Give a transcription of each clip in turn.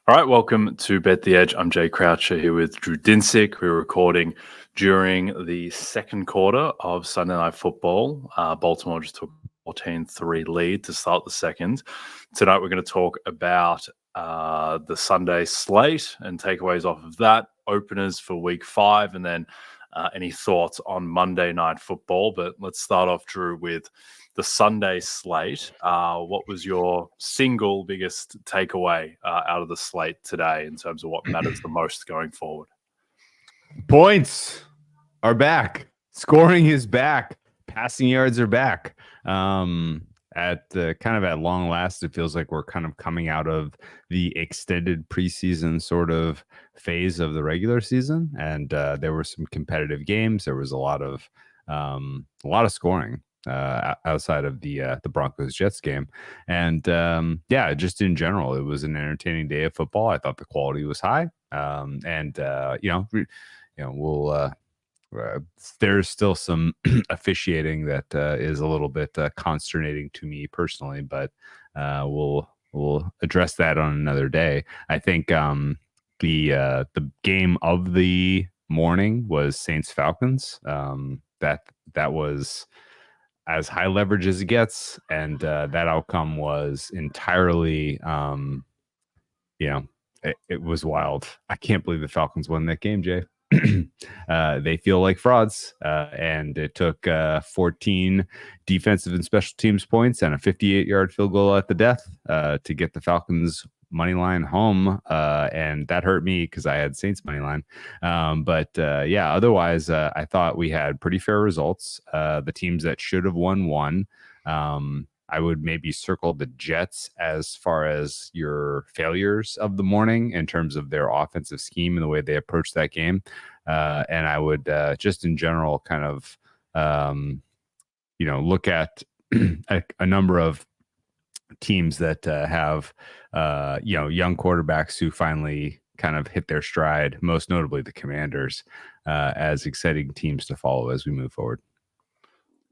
All right, welcome to Bet the Edge. I'm Jay Croucher here with Drew Dinsick. We're recording during the second quarter of Sunday Night Football. Baltimore just took a 14-3 lead to start the second. Tonight we're going to talk about the Sunday slate and takeaways off of that, openers for Week 5, and then any thoughts on Monday Night Football. But let's start off, Drew, with the Sunday slate. What was your single biggest takeaway out of the slate today in terms of what matters the most going forward? Points are back. Scoring is back. Passing yards are back. At long last, it feels like we're kind of coming out of the extended preseason sort of phase of the regular season, and there were some competitive games. There was a lot of scoring outside of the Broncos-Jets game. And just in general, it was an entertaining day of football. I thought the quality was high. There's still some officiating that is a little bit consternating to me personally, but we'll address that on another day. I think the game of the morning was Saints-Falcons. That was as high leverage as it gets, and that outcome was entirely, it was wild. I can't believe the Falcons won that game, Jay. They feel like frauds, and it took 14 defensive and special teams points and a 58-yard field goal at the death to get the Falcons money line home, and that hurt me because I had Saints money line. Otherwise, I thought we had pretty fair results. The teams that should have won. I would maybe circle the Jets as far as your failures of the morning in terms of their offensive scheme and the way they approached that game. And I would just in general kind of, look at a number of teams that have, young quarterbacks who finally kind of hit their stride, most notably the Commanders, as exciting teams to follow as we move forward.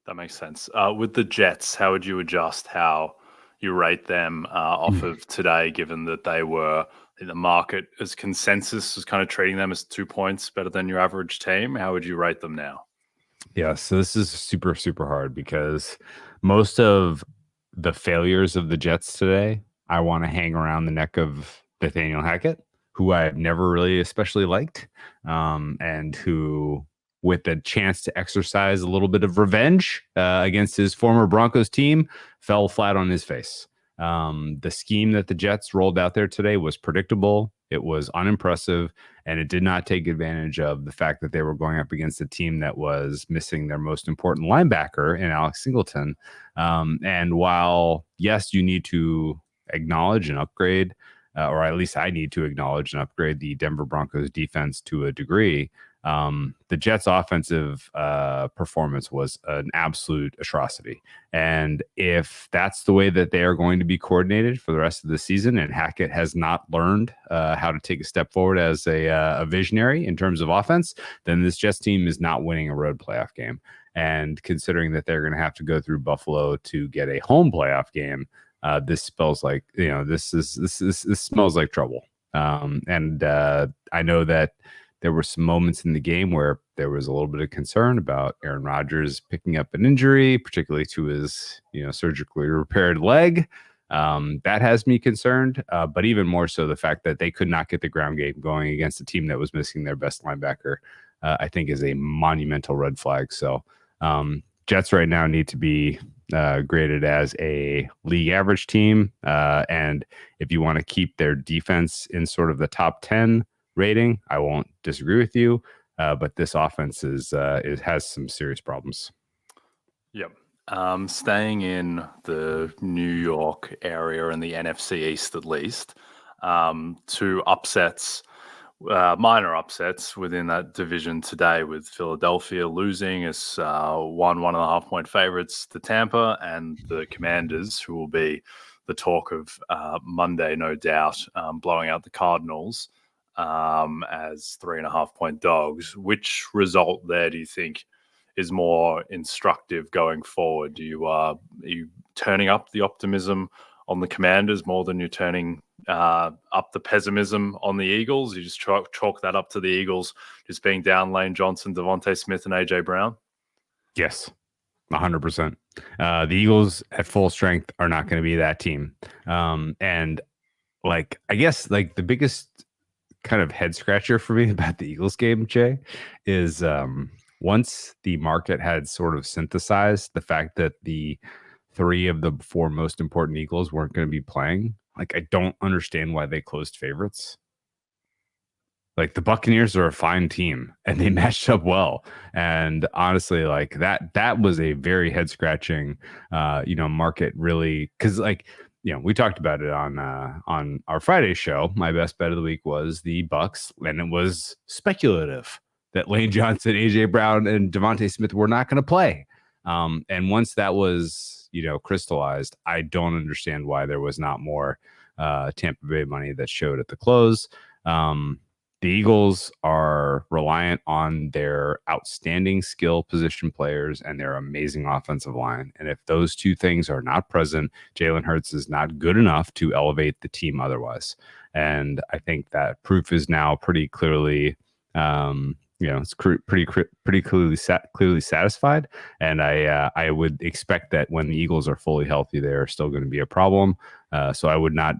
That makes sense. With the Jets, how would you adjust how you rate them off of today, given that they were in the market as consensus was kind of treating them as 2 points better than your average team? How would you rate them now? Yeah, so this is super, super hard because most of the failures of the Jets today, I want to hang around the neck of Nathaniel Hackett, who I've never really especially liked, and who, with the chance to exercise a little bit of revenge against his former Broncos team, fell flat on his face. The scheme that the Jets rolled out there today was predictable. It was unimpressive, and it did not take advantage of the fact that they were going up against a team that was missing their most important linebacker in Alex Singleton. And while, yes, you need to acknowledge and upgrade, or at least I need to acknowledge and upgrade the Denver Broncos defense to a degree, the Jets' offensive performance was an absolute atrocity. And if that's the way that they are going to be coordinated for the rest of the season, and Hackett has not learned how to take a step forward as a visionary in terms of offense, then this Jets team is not winning a road playoff game. And considering that they're going to have to go through Buffalo to get a home playoff game, this spells like, this smells like trouble. I know that there were some moments in the game where there was a little bit of concern about Aaron Rodgers picking up an injury, particularly to his, surgically repaired leg. That has me concerned, but even more so the fact that they could not get the ground game going against a team that was missing their best linebacker, I think is a monumental red flag. So Jets right now need to be graded as a league average team. And if you want to keep their defense in sort of the top 10 rating, I won't disagree with you, but this offense has some serious problems. Yep. Staying in the New York area and the NFC East, at least, two upsets, minor upsets within that division today, with Philadelphia losing as 1.5 point favorites to Tampa, and the Commanders, who will be the talk of Monday, no doubt, blowing out the Cardinals as 3.5 point dogs. Which result there do you think is more instructive going forward? Are you turning up the optimism on the Commanders more than you're turning up the pessimism on the Eagles? You just chalk that up to the Eagles just being down Lane Johnson, Devontae Smith, and AJ Brown? Yes, 100%. The Eagles at full strength are not going to be that team. And like, I guess like the biggest kind of head scratcher for me about the Eagles game, Jay, is once the market had sort of synthesized the fact that the 3 of the 4 most important Eagles weren't going to be playing. Like, I don't understand why they closed favorites. Like, the Buccaneers are a fine team and they matched up well. And honestly, like that was a very head scratching, market really. Cause like, we talked about it on our Friday show. My best bet of the week was the Bucks, and it was speculative that Lane Johnson, AJ Brown, and Devontae Smith were not going to play. And once that was, crystallized, I don't understand why there was not more Tampa Bay money that showed at the close. The Eagles are reliant on their outstanding skill position players and their amazing offensive line. And if those 2 things are not present, Jalen Hurts is not good enough to elevate the team otherwise. And I think that proof is now pretty clearly, it's pretty clearly satisfied. And I would expect that when the Eagles are fully healthy, they're still going to be a problem. So I would not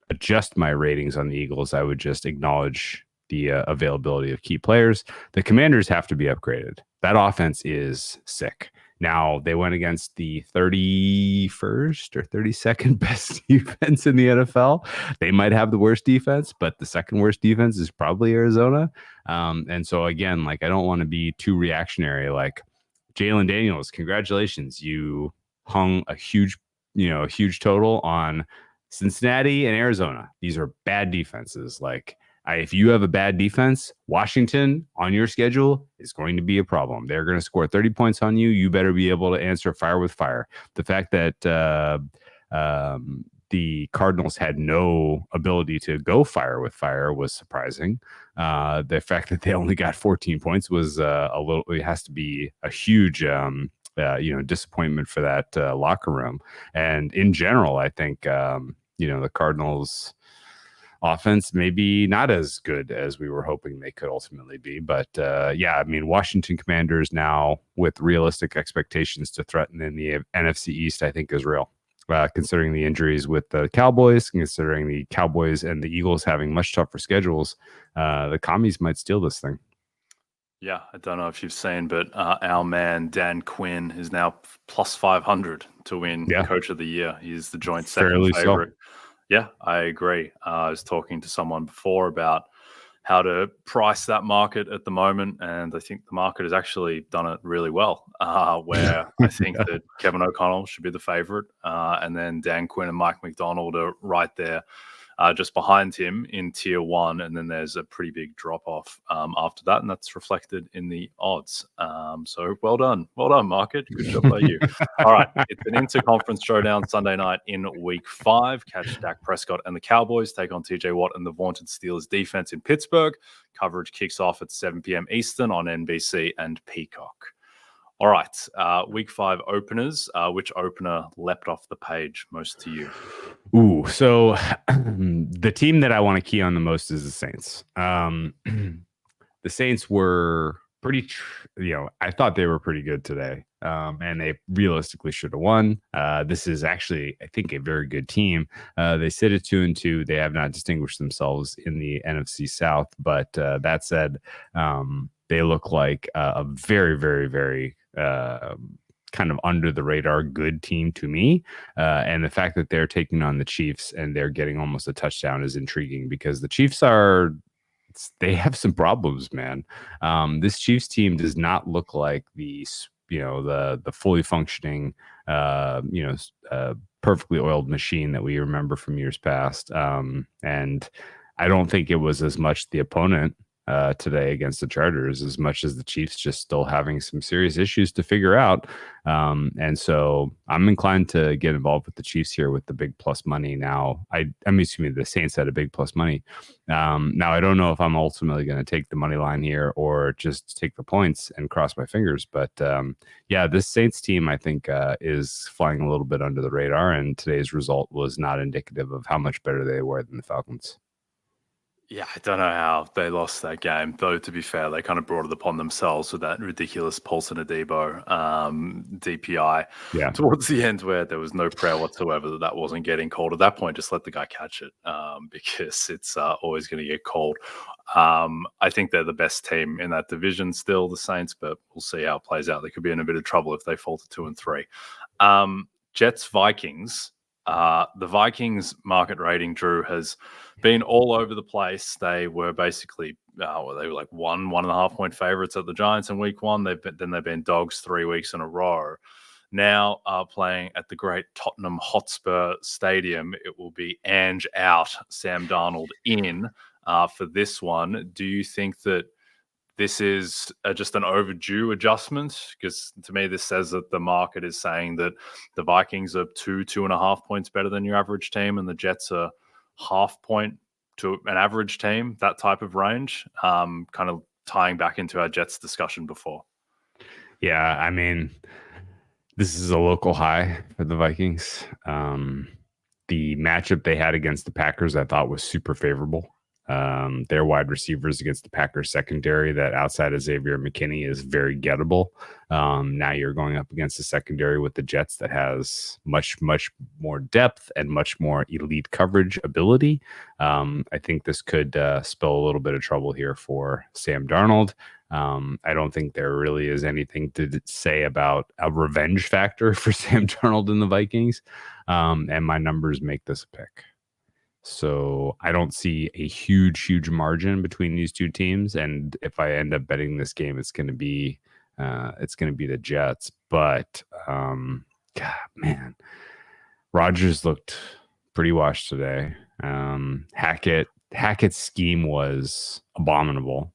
adjust my ratings on the Eagles. I would just acknowledge the availability of key players. The Commanders have to be upgraded. That offense is sick. Now, they went against the 31st or 32nd best defense in the NFL. They might have the worst defense, but the second worst defense is probably Arizona. And so, again, like, I don't want to be too reactionary. Like, Jalen Daniels, congratulations. You hung a huge total on Cincinnati and Arizona. These are bad defenses. Like, if you have a bad defense, Washington on your schedule is going to be a problem. They're going to score 30 points on you. You better be able to answer fire with fire. The fact that the Cardinals had no ability to go fire with fire was surprising. The fact that they only got 14 points was it has to be a huge disappointment for that locker room. And in general, I think the Cardinals offense maybe not as good as we were hoping they could ultimately be. But Washington Commanders now with realistic expectations to threaten in the NFC East, I think is real. Considering the injuries with the Cowboys, considering the Cowboys and the Eagles having much tougher schedules, the Commies might steal this thing. Yeah, I don't know if you've seen, but our man Dan Quinn is now plus 500 to win Coach of the Year. He's the joint second favorite. So. Yeah, I agree. I was talking to someone before about how to price that market at the moment, and I think the market has actually done it really well, where I think that Kevin O'Connell should be the favorite, and then Dan Quinn and Mike McDonald are right there just behind him in tier 1, and then there's a pretty big drop-off after that, and that's reflected in the odds. So well done, market. Good job by you. All right, it's an inter-conference showdown Sunday night in Week 5. Catch Dak Prescott and the Cowboys take on TJ Watt and the vaunted Steelers defense in Pittsburgh. Coverage kicks off at 7 p.m. Eastern on NBC and Peacock. All right, Week 5 openers. Which opener leapt off the page most to you? Ooh, so the team that I want to key on the most is the Saints. The Saints were pretty, I thought they were pretty good today, and they realistically should have won. This is actually, I think, a very good team. They sit at 2-2. They have not distinguished themselves in the NFC South, but that said, they look like a very, very, very kind of under the radar good team to me. And the fact that they're taking on the Chiefs and they're getting almost a touchdown is intriguing because the Chiefs they have some problems, man. This Chiefs team does not look like the fully functioning, perfectly oiled machine that we remember from years past. And I don't think it was as much the opponent today against the Chargers, as much as the Chiefs just still having some serious issues to figure out. And so I'm inclined to get involved with the Chiefs here with the big plus money. Now, I mean, excuse me, the Saints had a big plus money. Now, I don't know if I'm ultimately going to take the money line here or just take the points and cross my fingers. But yeah, this Saints team, I think, is flying a little bit under the radar. And today's result was not indicative of how much better they were than the Falcons. Yeah, I don't know how they lost that game, though. To be fair, they kind of brought it upon themselves with that ridiculous Paulson Adebo DPI towards the end, where there was no prayer whatsoever that wasn't getting called. At that point, just let the guy catch it, because it's always going to get called. I think they're the best team in that division still, the Saints, but we'll see how it plays out. They could be in a bit of trouble if they fall to 2 and 3. Jets-Vikings. The Vikings market rating, Drew, has been all over the place. They were basically they were like 1.5 point favorites at the Giants in week 1. They've been dogs 3 weeks in a row. Now playing at the great Tottenham Hotspur Stadium, it will be Ange out, Sam Darnold in for this one. Do you think that this is just an overdue adjustment? Because to me, this says that the market is saying that the Vikings are 2.5 points better than your average team, and the Jets are 0.5 point to an average team, that type of range, kind of tying back into our Jets discussion before. Yeah, I mean, this is a local high for the Vikings. The matchup they had against the Packers, I thought, was super favorable. Their wide receivers against the Packers secondary that outside of Xavier McKinney is very gettable. Now you're going up against a secondary with the Jets that has much more depth and much more elite coverage ability. I think this could spell a little bit of trouble here for Sam Darnold. I don't think there really is anything to say about a revenge factor for Sam Darnold and the Vikings. And my numbers make this a pick. So I don't see a huge margin between these two teams. And if I end up betting this game, it's going to be the Jets. But God, man, Rodgers looked pretty washed today. Hackett's scheme was abominable.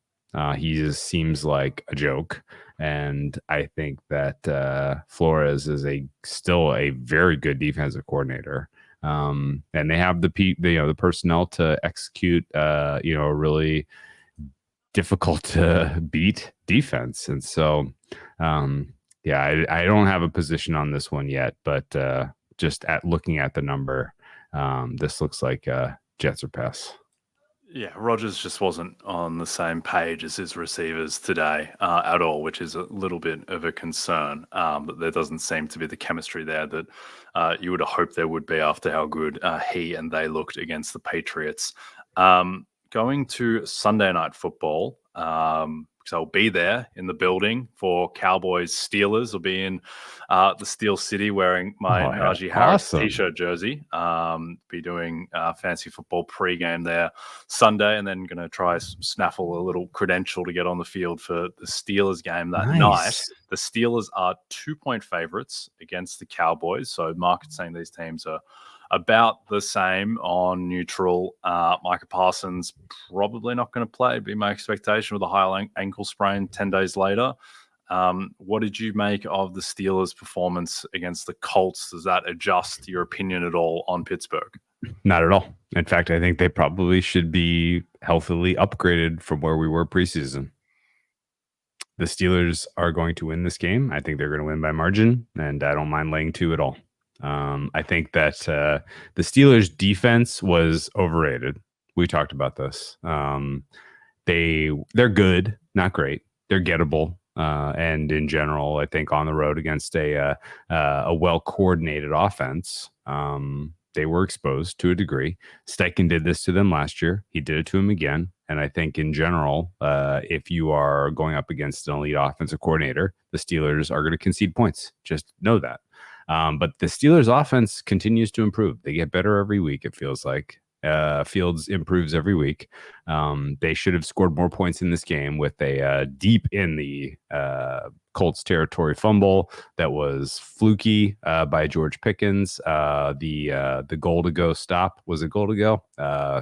He just seems like a joke. And I think that Flores is still a very good defensive coordinator. And they have the personnel to execute, a really difficult to beat defense. And so, I don't have a position on this one yet, but just looking at the number, this looks like Jets or pass. Yeah, Rodgers just wasn't on the same page as his receivers today at all, which is a little bit of a concern. But there doesn't seem to be the chemistry there that you would have hoped there would be after how good he and they looked against the Patriots. Going to Sunday Night Football, because I'll be there in the building for Cowboys-Steelers. I'll be in the Steel City wearing my Najee Harris T-shirt jersey. Be doing fancy football pregame there Sunday, and then going to try snaffle a little credential to get on the field for the Steelers game that night. The Steelers are 2-point favorites against the Cowboys, so market's saying these teams are about the same on neutral. Micah Parsons probably not going to play, be my expectation, with a high ankle sprain 10 days later. What did you make of the Steelers' performance against the Colts? Does that adjust your opinion at all on Pittsburgh? Not at all. In fact, I think they probably should be healthily upgraded from where we were preseason. The Steelers are going to win this game. I think they're going to win by margin, and I don't mind laying 2 at all. I think that the Steelers' defense was overrated. We talked about this. They're good, not great. They're gettable. And in general, I think on the road against a well-coordinated offense, they were exposed to a degree. Steichen did this to them last year. He did it to him again. And I think in general, if you are going up against an elite offensive coordinator, the Steelers are going to concede points. Just know that. But the Steelers' offense continues to improve. They get better every week, it feels like. Fields improves every week. They should have scored more points in this game with a deep in the Colts territory fumble that was fluky by George Pickens. The goal to go stop was a goal to go.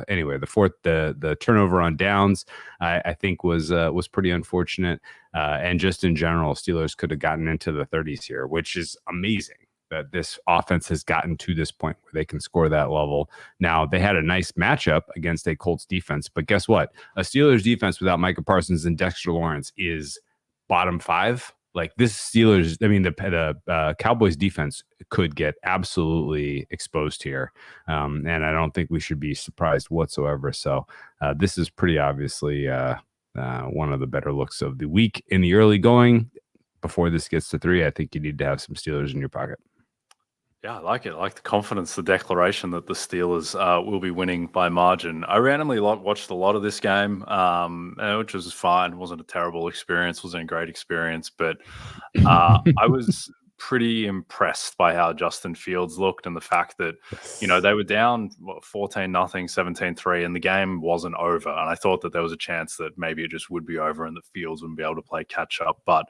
Anyway, the turnover on downs, I think was pretty unfortunate. And just in general, Steelers could have gotten into the 30s here, which is amazing that this offense has gotten to this point where they can score that level. Now, they had a nice matchup against a Colts defense, but guess what? A Steelers defense without Micah Parsons and Dexter Lawrence is bottom 5. Like this Steelers, I mean, the Cowboys defense could get absolutely exposed here. And I don't think we should be surprised whatsoever. So this is pretty obviously one of the better looks of the week in the early going. Before this gets to 3, I think you need to have some Steelers in your pocket. Yeah, I like it. I like the confidence, the declaration that the Steelers will be winning by margin. I randomly watched a lot of this game, which was fine. It wasn't a terrible experience, wasn't a great experience, but I was pretty impressed by how Justin Fields looked and the fact that, they were down 14-0, 17-3, and the game wasn't over. And I thought that there was a chance that maybe it just would be over and the Fields wouldn't be able to play catch up. But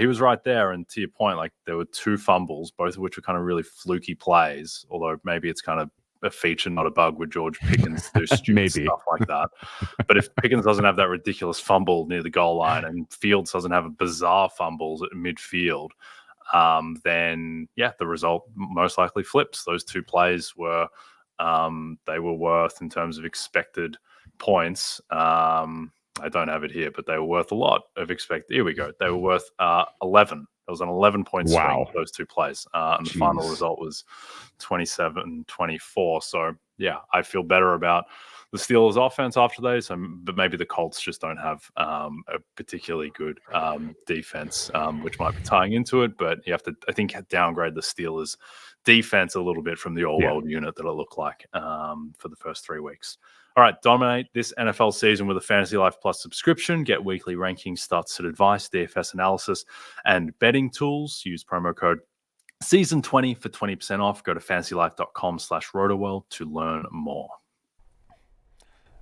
he was right there. And to your point, like there were 2 fumbles, both of which were kind of really fluky plays, although maybe it's kind of a feature, not a bug, with George Pickens do stupid stuff like that. But if Pickens doesn't have that ridiculous fumble near the goal line and Fields doesn't have a bizarre fumbles at midfield, then the result most likely flips. Those 2 plays were they were worth, in terms of expected points. I don't have it here, but they were worth a lot of expected. Here we go. They were worth 11. It was an 11-point swing for those 2 plays. And the final result was 27-24. So, I feel better about the Steelers offense after those, but maybe the Colts just don't have a particularly good defense, which might be tying into it. But you have to, I think, downgrade the Steelers defense a little bit from the all-world unit that it looked like for the first 3 weeks. All right, dominate this NFL season with a Fantasy Life Plus subscription. Get weekly rankings, stats, advice, DFS analysis, and betting tools. Use promo code Season20 for 20% off. Go to fantasylife.com/rotoworld to learn more.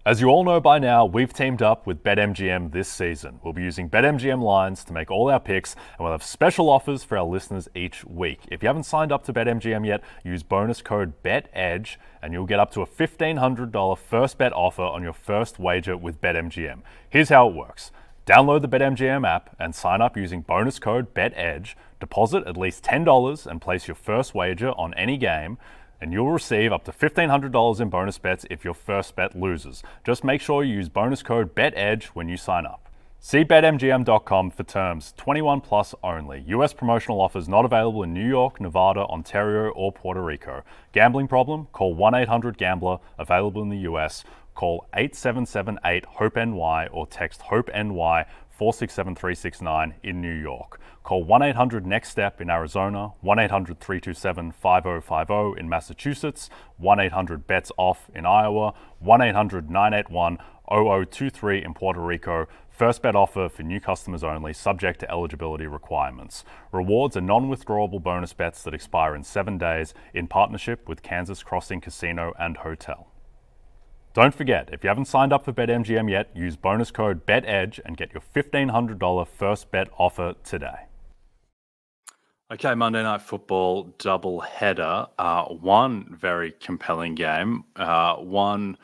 As you all know by now, we've teamed up with BetMGM this season. We'll be using BetMGM lines to make all our picks, and we'll have special offers for our listeners each week. If you haven't signed up to BetMGM yet, use bonus code BETEDGE, and you'll get up to a $1,500 first bet offer on your first wager with BetMGM. Here's how it works. Download the BetMGM app and sign up using bonus code BETEDGE. Deposit at least $10 and place your first wager on any game, and you'll receive up to $1,500 in bonus bets if your first bet loses. Just make sure you use bonus code BETEDGE when you sign up. See BetMGM.com for terms. 21 plus only. U.S. promotional offers not available in New York, Nevada, Ontario, or Puerto Rico. Gambling problem? Call 1-800-GAMBLER. Available in the U.S. Call 877-8-HOPE-NY or text HOPE-NY 467-369 in New York. Call 1-800-NEXT-STEP in Arizona, 1-800-327-5050 in Massachusetts, 1-800-BETS-OFF in Iowa, 1-800-981-0023 in Puerto Rico. First bet offer for new customers only, subject to eligibility requirements. Rewards are non-withdrawable bonus bets that expire in 7 days in partnership with Kansas Crossing Casino and Hotel. Don't forget, if you haven't signed up for BetMGM yet, use bonus code BETEDGE and get your $1,500 first bet offer today. Okay, Monday Night Football double header. One very compelling game. Titans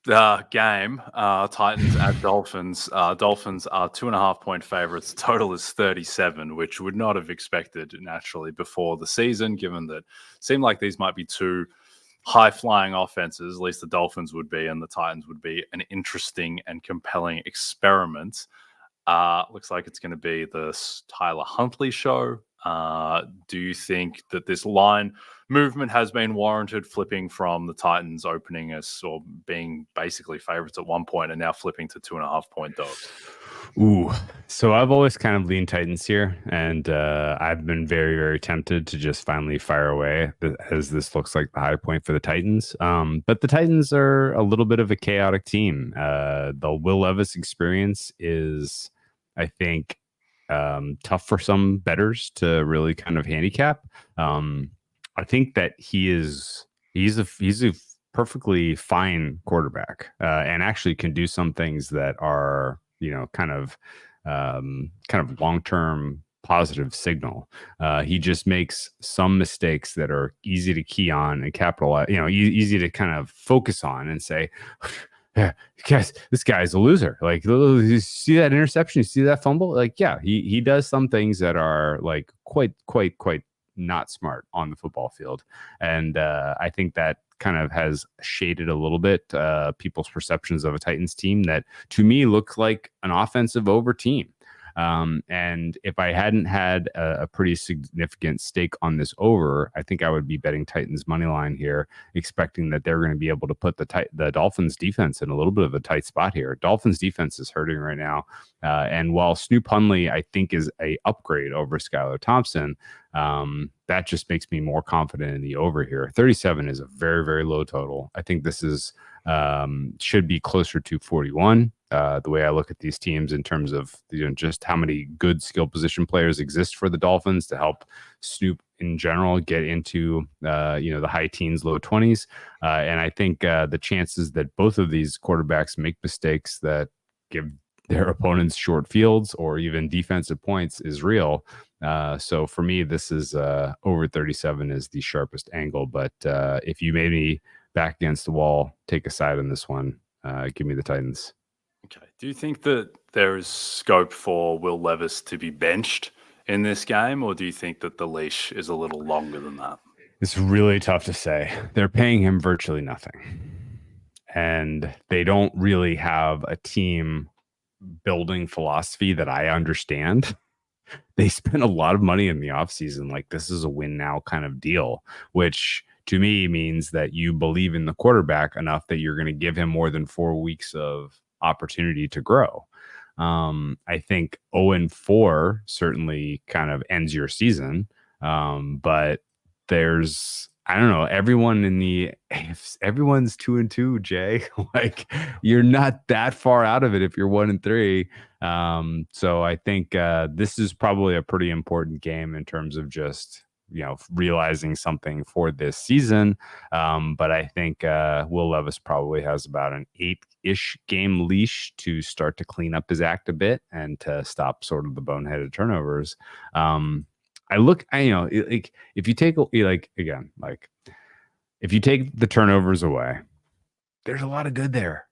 at Dolphins. Dolphins are 2.5-point favorites. Total is 37, which would not have expected naturally before the season, given that it seemed like these might be 2 high-flying offenses, at least the Dolphins would be, and the Titans would be an interesting and compelling experiment. Looks like it's going to be the Tyler Huntley show. Do you think that this line movement has been warranted, flipping from the Titans opening us or being basically favorites at one point and now flipping to 2.5-point dogs? Ooh, so I've always kind of leaned Titans here, and I've been very, very tempted to just finally fire away as this looks like the high point for the Titans. But the Titans are a little bit of a chaotic team. The Will Levis experience is, I think, tough for some bettors to really kind of handicap. I think that he's a perfectly fine quarterback, and actually can do some things that are, kind of long-term positive signal. He just makes some mistakes that are easy to key on and capitalize, easy to kind of focus on and say, yeah, guys, this guy's a loser. Like, you see that interception, you see that fumble? Like, yeah, he does some things that are like quite not smart on the football field. And I think that kind of has shaded a little bit people's perceptions of a Titans team that to me looks like an offensive over team. And if I hadn't had a pretty significant stake on this over, I think I would be betting Titans money line here, expecting that they're going to be able to put the Dolphins defense in a little bit of a tight spot here. Dolphins defense is hurting right now. And while Snoop Huntley, I think, is a upgrade over Skylar Thompson, that just makes me more confident in the over here. 37 is a very, very low total. I think this is should be closer to 41. The way I look at these teams in terms of just how many good skill position players exist for the Dolphins to help Snoop in general get into the high teens, low 20s. And I think the chances that both of these quarterbacks make mistakes that give their opponents short fields or even defensive points is real. So for me, this is over 37 is the sharpest angle. But if you made me back against the wall, take a side on this one. Give me the Titans. Okay. Do you think that there is scope for Will Levis to be benched in this game, or do you think that the leash is a little longer than that? It's really tough to say. They're paying him virtually nothing. And they don't really have a team building philosophy that I understand. They spent a lot of money in the offseason. Like, this is a win now kind of deal, which to me means that you believe in the quarterback enough that you're going to give him more than 4 weeks of opportunity to grow. I think 0-4 certainly kind of ends your season. But there's, I don't know, everyone's 2-2, Jay. Like, you're not that far out of it if you're 1-3. So I think this is probably a pretty important game in terms of just realizing something for this season. But I think Will Levis probably has about an 8-ish game leash to start to clean up his act a bit and to stop sort of the boneheaded turnovers. If you take if you take the turnovers away, there's a lot of good there.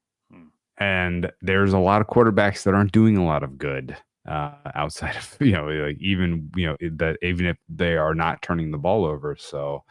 And there's a lot of quarterbacks that aren't doing a lot of good. Outside of even if they are not turning the ball over. So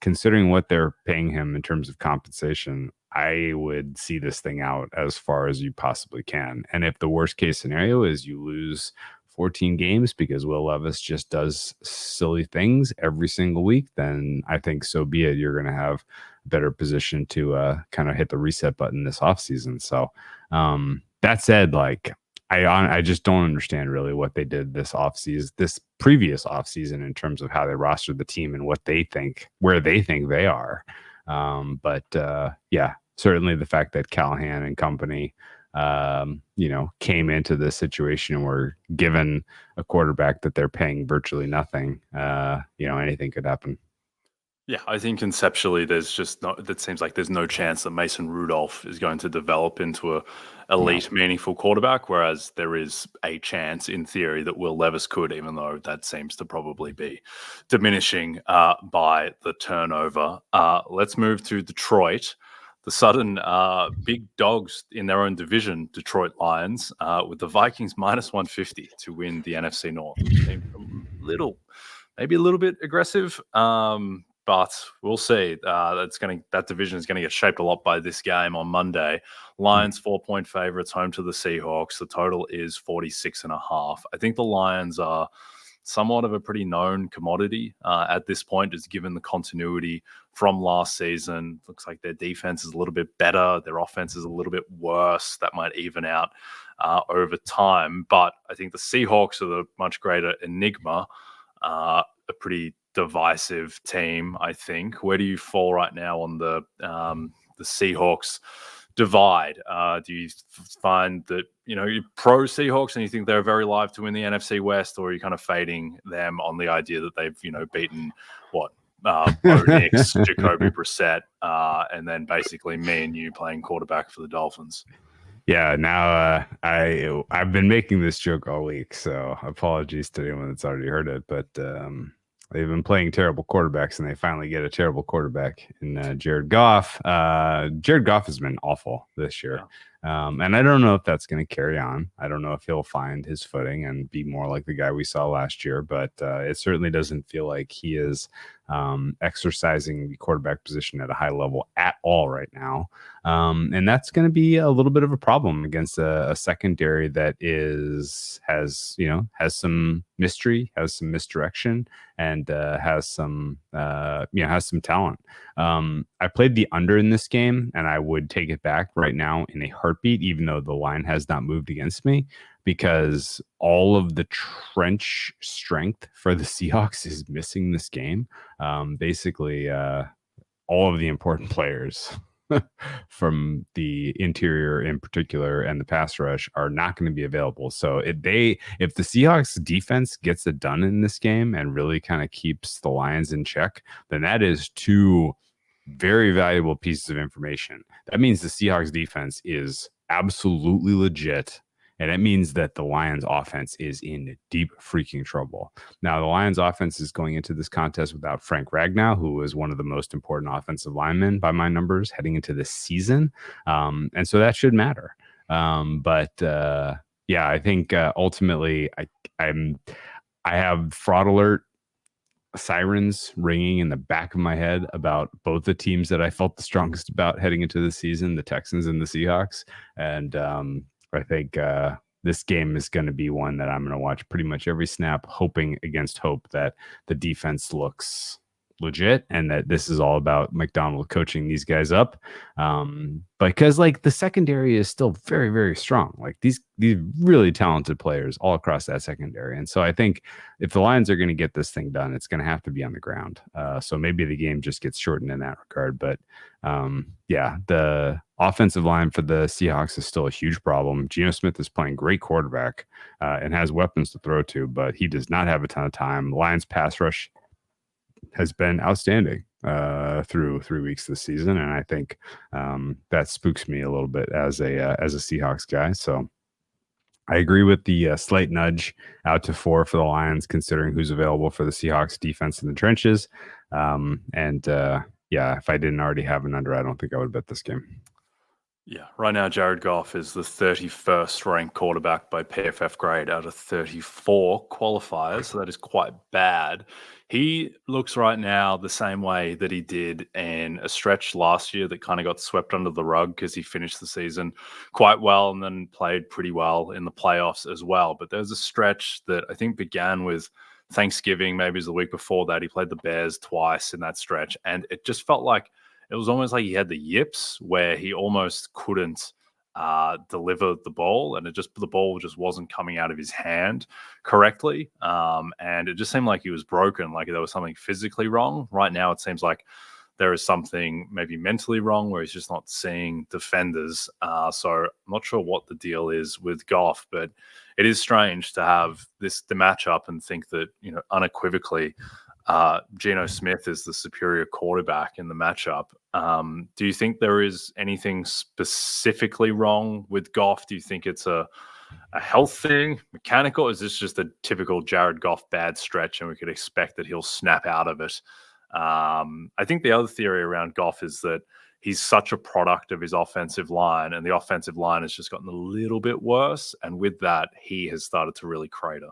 considering what they're paying him in terms of compensation, I would see this thing out as far as you possibly can. And if the worst case scenario is you lose 14 games because Will Levis just does silly things every single week, then I think so be it. You're going to have a better position to kind of hit the reset button this offseason. So that said, like, I just don't understand really what they did this previous offseason in terms of how they rostered the team and where they think they are. But certainly the fact that Callahan and company, came into this situation and were given a quarterback that they're paying virtually nothing, anything could happen. Yeah, I think conceptually it seems like there's no chance that Mason Rudolph is going to develop into a elite, meaningful quarterback, whereas there is a chance in theory that Will Levis could, even though that seems to probably be diminishing by the turnover. Let's move to Detroit. The sudden big dogs in their own division, Detroit Lions, with the Vikings minus 150 to win the NFC North. Maybe a little bit aggressive. But we'll see. That division is going to get shaped a lot by this game on Monday. Lions 4-point favorites home to the Seahawks. The total is 46.5. I think the Lions are somewhat of a pretty known commodity at this point, just given the continuity from last season. Looks like their defense is a little bit better. Their offense is a little bit worse. That might even out over time. But I think the Seahawks are the much greater enigma, a pretty divisive team, I think. Where do you fall right now on the Seahawks divide? Do you find that you're pro Seahawks and you think they're very live to win the NFC West, or are you kind of fading them on the idea that they've beaten Bo Nix, Jacoby Brissett, and then basically me and you playing quarterback for the Dolphins? Yeah, now I've been making this joke all week, so apologies to anyone that's already heard it. But they've been playing terrible quarterbacks, and they finally get a terrible quarterback in Jared Goff. Jared Goff has been awful this year, and I don't know if that's going to carry on. I don't know if he'll find his footing and be more like the guy we saw last year. But it certainly doesn't feel like he is exercising the quarterback position at a high level at all right now. And that's going to be a little bit of a problem against a secondary that has some mystery, has some misdirection, and has some talent. I played the under in this game, and I would take it back right now in a heartbeat, even though the line has not moved against me, because all of the trench strength for the Seahawks is missing this game. Basically, all of the important players from the interior in particular and the pass rush are not going to be available. So if the Seahawks defense gets it done in this game and really kind of keeps the Lions in check, then that is two very valuable pieces of information. That means the Seahawks defense is absolutely legit. And it means that the Lions offense is in deep freaking trouble. Now, the Lions offense is going into this contest without Frank Ragnow, who is one of the most important offensive linemen by my numbers heading into this season. And so that should matter. I think ultimately I have fraud alert sirens ringing in the back of my head about both the teams that I felt the strongest about heading into the season, the Texans and the Seahawks. And I think this game is going to be one that I'm going to watch pretty much every snap, hoping against hope that the defense looks legit and that this is all about McDonald coaching these guys up. Because like the secondary is still very, very strong. Like these really talented players all across that secondary. And so I think if the Lions are going to get this thing done, it's going to have to be on the ground. So maybe the game just gets shortened in that regard. But the offensive line for the Seahawks is still a huge problem. Geno Smith is playing great quarterback and has weapons to throw to, but he does not have a ton of time. Lions pass rush has been outstanding through 3 weeks this season, and I think that spooks me a little bit as a Seahawks guy. So I agree with the slight nudge out to 4 for the Lions, considering who's available for the Seahawks defense in the trenches. If I didn't already have an under, I don't think I would bet this game. Yeah, right now Jared Goff is the 31st ranked quarterback by PFF grade out of 34 qualifiers, so that is quite bad. He looks right now the same way that he did in a stretch last year that kind of got swept under the rug because he finished the season quite well and then played pretty well in the playoffs as well. But there's a stretch that I think began with Thanksgiving, maybe it was the week before that. He played the Bears twice in that stretch, and it just felt like it was almost like he had the yips where he almost couldn't deliver the ball, and the ball just wasn't coming out of his hand correctly. And it just seemed like he was broken, like there was something physically wrong. Right now, it seems like there is something maybe mentally wrong where he's just not seeing defenders. So I'm not sure what the deal is with Goff, but it is strange to have the matchup and think that, unequivocally, Geno Smith is the superior quarterback in the matchup. Do you think there is anything specifically wrong with Goff? Do you think it's a health thing, mechanical? Is this just a typical Jared Goff bad stretch and we could expect that he'll snap out of it? I think the other theory around Goff is that he's such a product of his offensive line, and the offensive line has just gotten a little bit worse. And with that, he has started to really crater.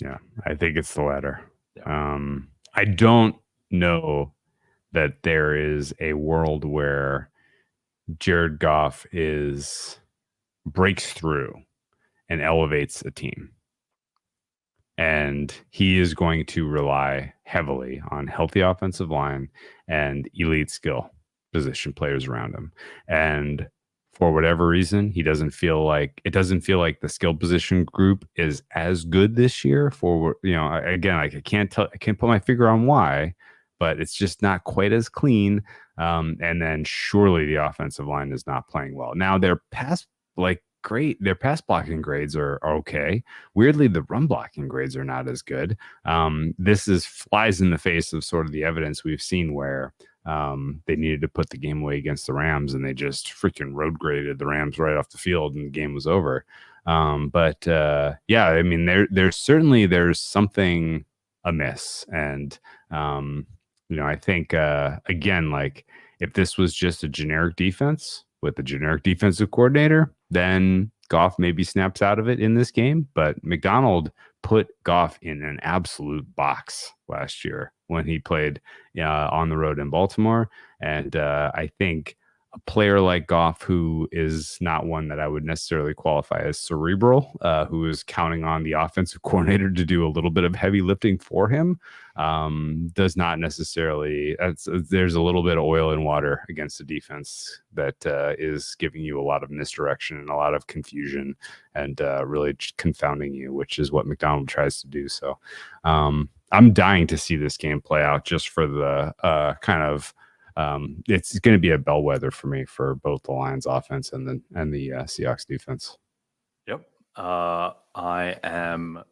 Yeah, I think it's the latter. Yeah. I don't know that there is a world where Jared Goff breaks through and elevates a team. And he is going to rely heavily on healthy offensive line and elite skill position players around him. And for whatever reason, it doesn't feel like the skill position group is as good this year. I can't put my finger on why, but it's just not quite as clean. And then surely the offensive line is not playing well. Now their pass blocking grades are okay. Weirdly, the run blocking grades are not as good. This flies in the face of sort of the evidence we've seen where They needed to put the game away against the Rams, and they just freaking road graded the Rams right off the field, and the game was over. Yeah, I mean, there's something amiss, and I think again, like if this was just a generic defense with a generic defensive coordinator, then Goff maybe snaps out of it in this game. But McDonald put Goff in an absolute box last year when he played on the road in Baltimore. And I think a player like Goff, who is not one that I would necessarily qualify as cerebral, who is counting on the offensive coordinator to do a little bit of heavy lifting for him, does not necessarily. There's a little bit of oil and water against a defense that is giving you a lot of misdirection and a lot of confusion and really confounding you, which is what McDonald tries to do. So I'm dying to see this game play out just for the kind of. It's going to be a bellwether for me for both the Lions offense and the Seahawks defense. Yep. I am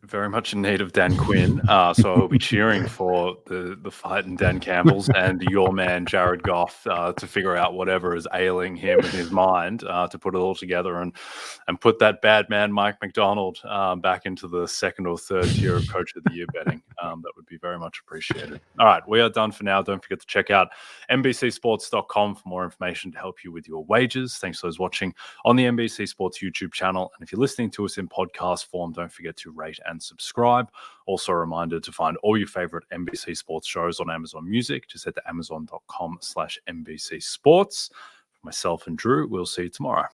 very much in need of Dan Quinn, so I'll be cheering for the fight in Dan Campbell's and your man Jared Goff to figure out whatever is ailing him in his mind, to put it all together and put that bad man Mike McDonald back into the second or third tier of Coach of the Year betting. That would be very much appreciated. All right, we are done for now. Don't forget to check out NBCSports.com for more information to help you with your wagers. Thanks for those watching on the NBC Sports YouTube channel. And if you're listening to us in podcast form, don't forget to rate and subscribe. Also a reminder to find all your favorite NBC Sports shows on Amazon Music. Just head to amazon.com/NBC Sports. For myself and Drew, we'll see you tomorrow.